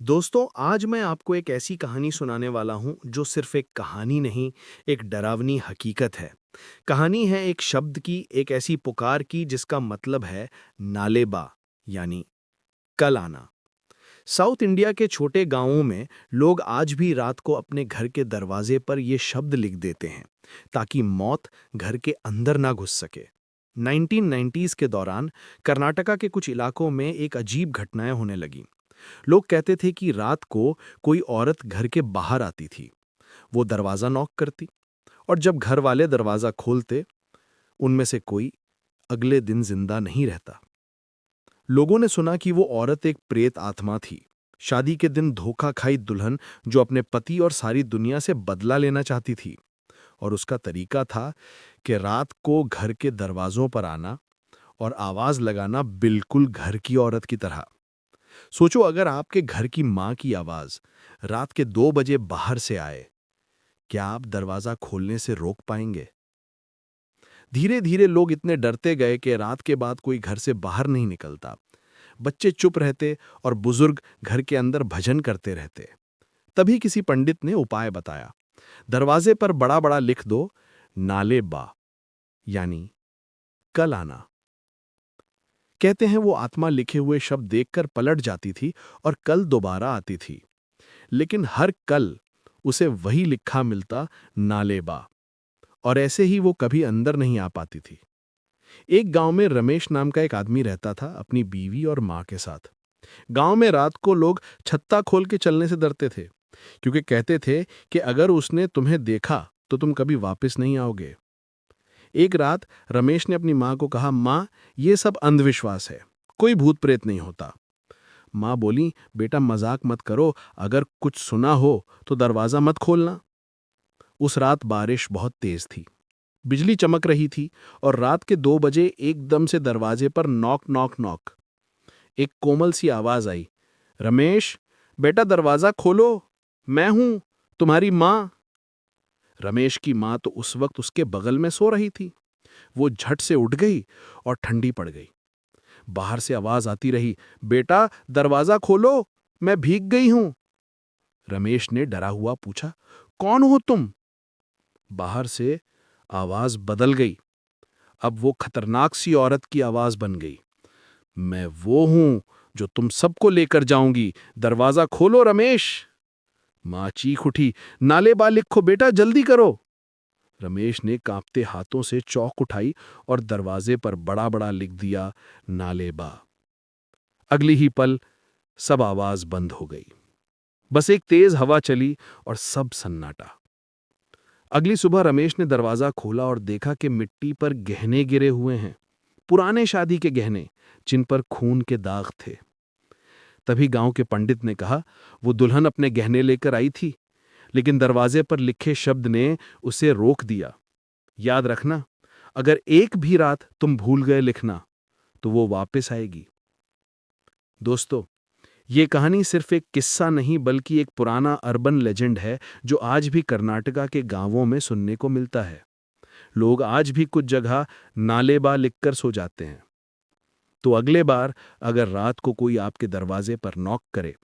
दोस्तों, आज मैं आपको एक ऐसी कहानी सुनाने वाला हूं जो सिर्फ एक कहानी नहीं, एक डरावनी हकीकत है। कहानी है एक शब्द की, एक ऐसी पुकार की जिसका मतलब है नालेबा, यानी कल आना। साउथ इंडिया के छोटे गांवों में लोग आज भी रात को अपने घर के दरवाजे पर ये शब्द लिख देते हैं, ताकि मौत घर के अंदर ना घुस सके। 1990s के दौरान कर्नाटका के कुछ इलाकों में एक अजीब घटनाएं होने लगीं। लोग कहते थे कि रात को कोई औरत घर के बाहर आती थी। वो दरवाजा नॉक करती, और जब घर वाले दरवाजा खोलते, उनमें से कोई अगले दिन जिंदा नहीं रहता। लोगों ने सुना कि वो औरत एक प्रेत आत्मा थी, शादी के दिन धोखा खाई दुल्हन जो अपने पति और सारी दुनिया से बदला लेना चाहती थी। और उसका तरीका था कि रात को घर के दरवाजों पर आना और आवाज लगाना, बिल्कुल घर की औरत की तरह। सोचो, अगर आपके घर की मां की आवाज रात के 2 बजे बाहर से आए, क्या आप दरवाजा खोलने से रोक पाएंगे? धीरे धीरे लोग इतने डरते गए कि रात के बाद कोई घर से बाहर नहीं निकलता। बच्चे चुप रहते और बुजुर्ग घर के अंदर भजन करते रहते। तभी किसी पंडित ने उपाय बताया। दरवाजे पर बड़ा बड़ा लिख दो, नाले बा, यानी कल आना। कहते हैं वो आत्मा लिखे हुए शब्द देखकर पलट जाती थी और कल दोबारा आती थी। लेकिन हर कल उसे वही लिखा मिलता, नालेबा। और ऐसे ही वो कभी अंदर नहीं आ पाती थी। एक गांव में रमेश नाम का एक आदमी रहता था, अपनी बीवी और मां के साथ। गांव में रात को लोग छत्ता खोल के चलने से डरते थे, क्योंकि कहते थे कि अगर उसने तुम्हें देखा तो तुम कभी वापस नहीं आओगे। एक रात रमेश ने अपनी मां को कहा, मां, ये सब अंधविश्वास है, कोई भूत प्रेत नहीं होता। मां बोली, बेटा मजाक मत करो, अगर कुछ सुना हो तो दरवाजा मत खोलना। उस रात बारिश बहुत तेज थी, बिजली चमक रही थी, और रात के 2 बजे एकदम से दरवाजे पर नॉक नॉक नॉक। एक कोमल सी आवाज आई, रमेश, बेटा दरवाजा खोलो, मैं हूं, तुम्हारी मां। रमेश की मां तो उस वक्त उसके बगल में सो रही थी। वो झट से उठ गई और ठंडी पड़ गई। बाहर से आवाज आती रही, बेटा दरवाजा खोलो, मैं भीग गई हूं। रमेश ने डरा हुआ पूछा, कौन हो तुम? बाहर से आवाज बदल गई। अब वो खतरनाक सी औरत की आवाज बन गई, मैं वो हूं जो तुम सबको लेकर जाऊंगी, दरवाजा खोलो रमेश। मां चीख उठी, नाले बा लिखो बेटा, जल्दी करो। रमेश ने कांपते हाथों से चौक उठाई और दरवाजे पर बड़ा बड़ा लिख दिया, नाले बा। अगली ही पल सब आवाज बंद हो गई। बस एक तेज हवा चली और सब सन्नाटा। अगली सुबह रमेश ने दरवाजा खोला और देखा कि मिट्टी पर गहने गिरे हुए हैं, पुराने शादी के गहने, जिन पर खून के दाग थे। तभी गांव के पंडित ने कहा, वो दुल्हन अपने गहने लेकर आई थी, लेकिन दरवाजे पर लिखे शब्द ने उसे रोक दिया। याद रखना, अगर एक भी रात तुम भूल गए लिखना, तो वो वापस आएगी। दोस्तों, ये कहानी सिर्फ एक किस्सा नहीं, बल्कि एक पुराना अर्बन लेजेंड है, जो आज भी कर्नाटका के गांवों में सुनने को मिलता है। लोग आज भी कुछ जगह नालेबा लिखकर सो जाते हैं। तो अगले बार अगर रात को कोई आपके दरवाजे पर नॉक करे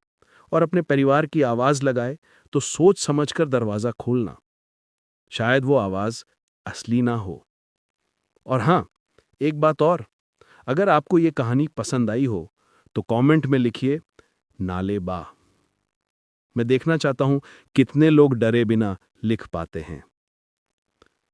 और अपने परिवार की आवाज लगाए, तो सोच समझकर दरवाजा खोलना। शायद वो आवाज असली ना हो। और हां, एक बात और, अगर आपको ये कहानी पसंद आई हो तो कमेंट में लिखिए, नालेबा। मैं देखना चाहता हूं कितने लोग डरे बिना लिख पाते हैं।